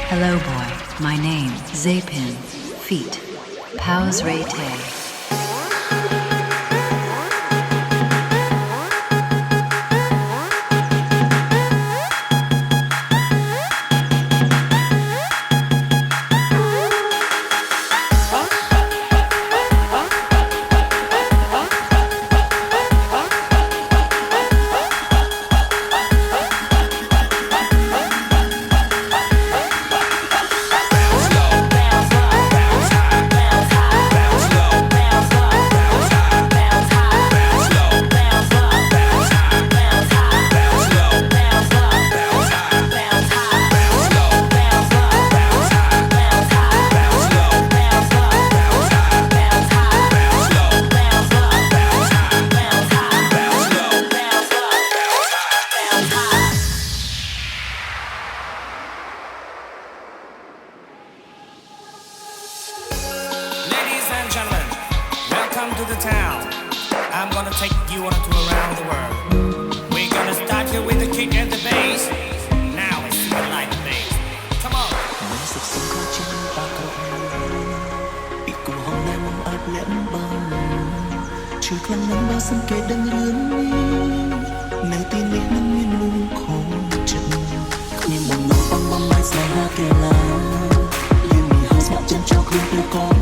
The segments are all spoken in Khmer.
Hello boy, my name Zapin, feet, Paus Ray Tay. Hãy subscribe cho kênh Ghiền Mì Gõ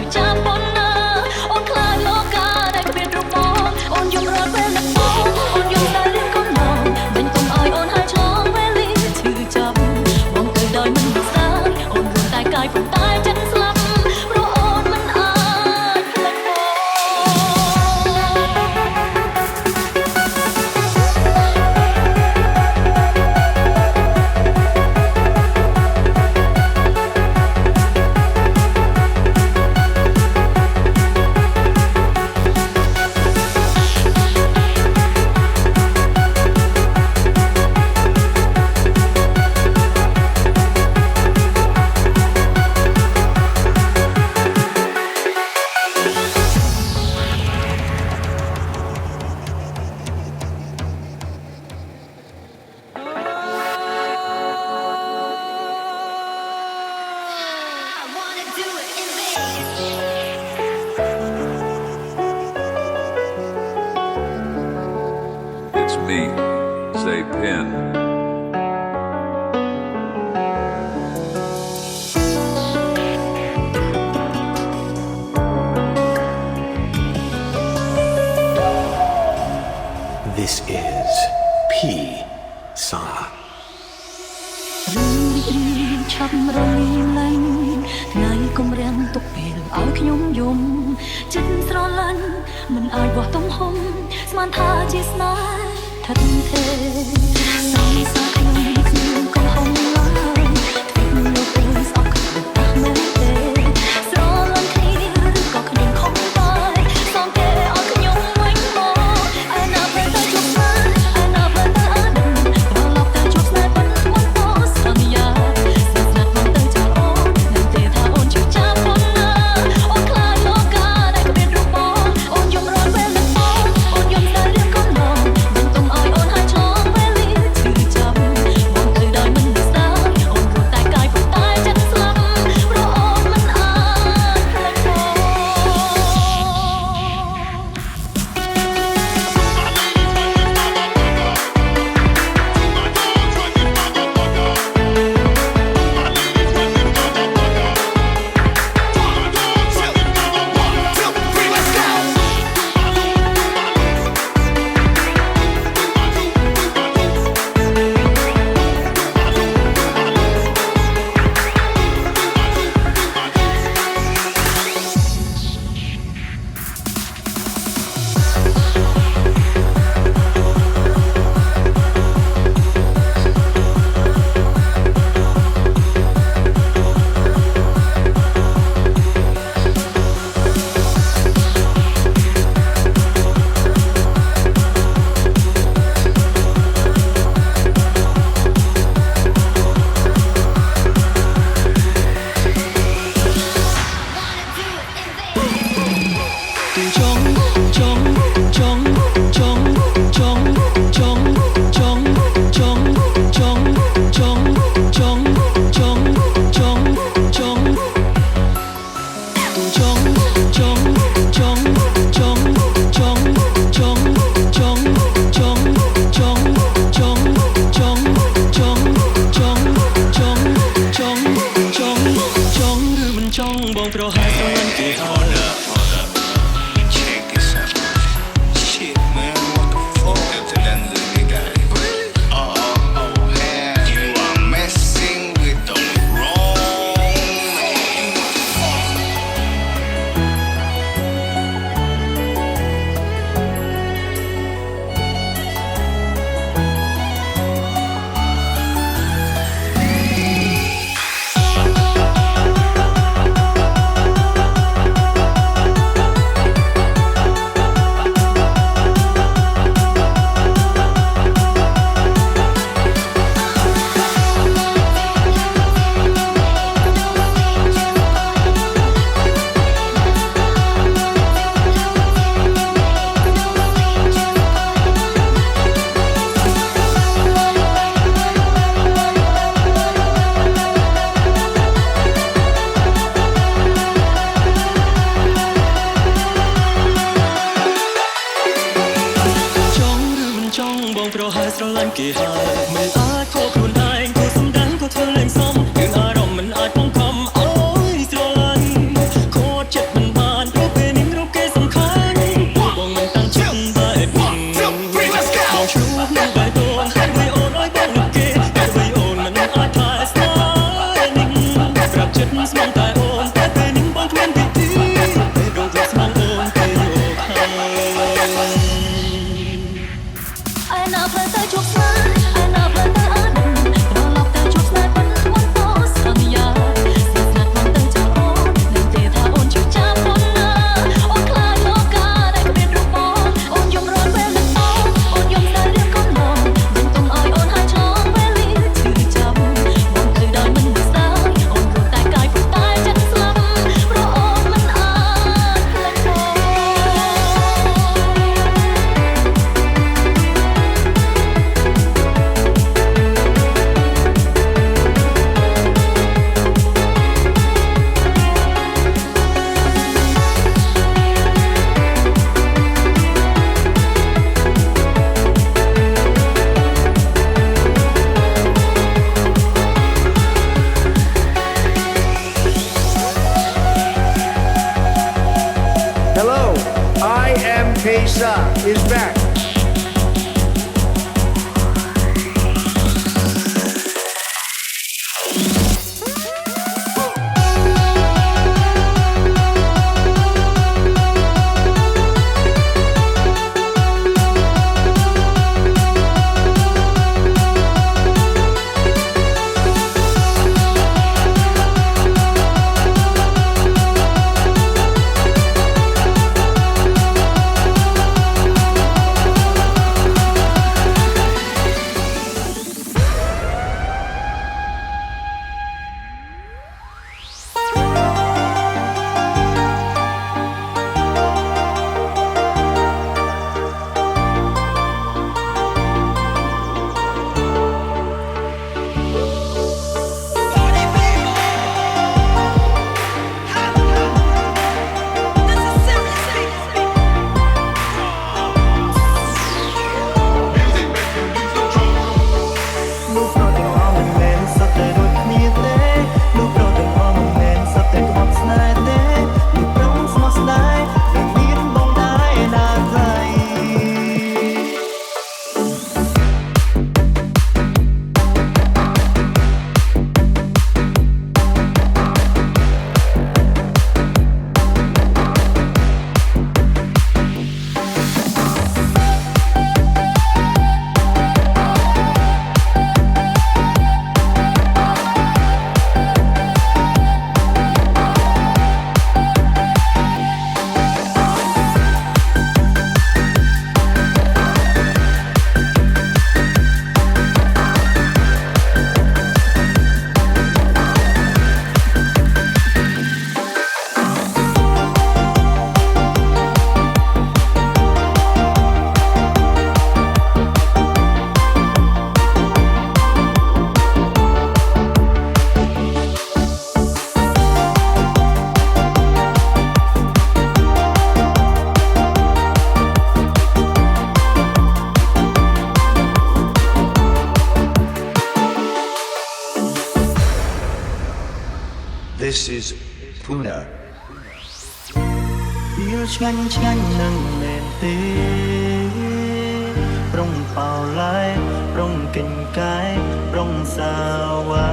để không bỏ lỡ me, Zapin. This is P. Sa. ឆាប់រលីងឡើងថ្ងៃកុំរាំងទុកពេលឲ្យខ្ញុំយំចិត្តស្រឡាញ់មិនអាចបោះទំហំស្មានថាជាស្នេហ៍ថាទំទេសងសាខ្ញុំកំហុសឡើយធ្វើលោកទៅស្អប់ខ្ញុំអស់មែនទេស្រឡាញ់គ្នាឬក៏ខ្ញុំខំដែរសំគេឲ្យខ្ញុំវិញមកអាណាប្រតែជួបស្នេហ៍អាណាប្រតែអានត្រឡប់ទៅជួបស្នេហ៍ប៉ុនមិនពោសន្យាស្នេហ៍មិនទៅចាអូននឹងទេថាអូនជឿចាំប៉ុណ្ណាអូនខ្លាចលោកកាដែលគ្មានរូបបងអូនយំរត់ពេលនឹងអូនយំតែរៀងកុំឡងមិនទុំឲ្យអូនហើយឆ្លងពេលលីជឿចាំបងទៅដោយមិនស្ដាយអូនរត់តែកាយប៉ុន្តែចិត្តស្លាប់ព្រោះអូនមិនអាចផ្លេចបង Hãy subscribe cho kênh Ghiền Mì Gõ để không bỏ lỡ Hello, I am Kesa is back. This is Puna. វាឆ្ងាញ់ឆ្ងាញ់នឹងមែនទេប្រុងប៉ោឡាយប្រុងកិនកាយប្រុងសាវ៉ា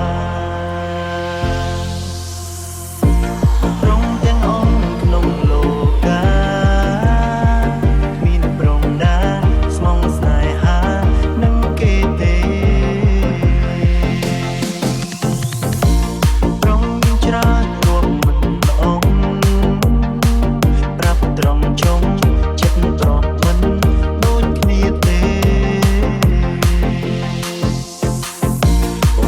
ប្រុងទាំងអង្គក្នុងលោកាគ្មានប្រុងណាស្មងស្នេហានឹងគេទេប្រុងច្រើនរួមមិនអងប្រាប់ត្រង់ចុងចិត្តត្រង់មិនដូចគ្នាទេ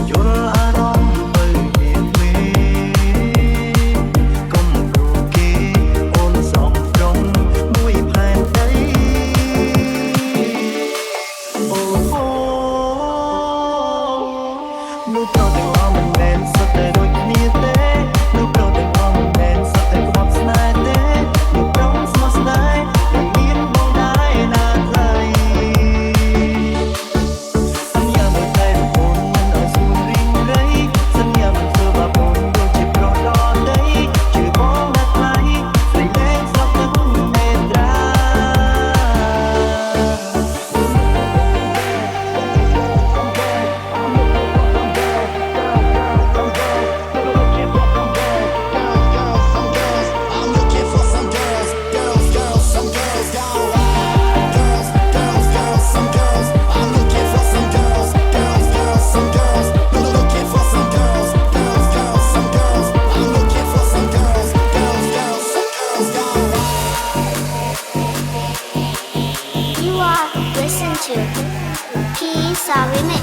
យល់អារម្មណ៍បើមានមេកុំព្រោះគេអូនសំត្រង់មួយផែនដីអូអូនោះប្រទាំងអស់មិនមែនសុទ្ធតែដូចគ្នាទេនោះប្រទាំងអស់មិនមែនសុទ្ធតែក្បត់ស្នេហ៍ទេនោះប្រងស្មោះស្នេហ៍មិនមានបងដែរណាថ្លៃសន្យាមួយតែអូនមិនឲ្យសួររីងរៃសន្យាមិនធ្វើបាបអូនដូចជាប្រុសដតីជឿបងណាថ្លៃស្រីលែងស្លាប់ទឹកមេត្រា You are listening to P. Remix.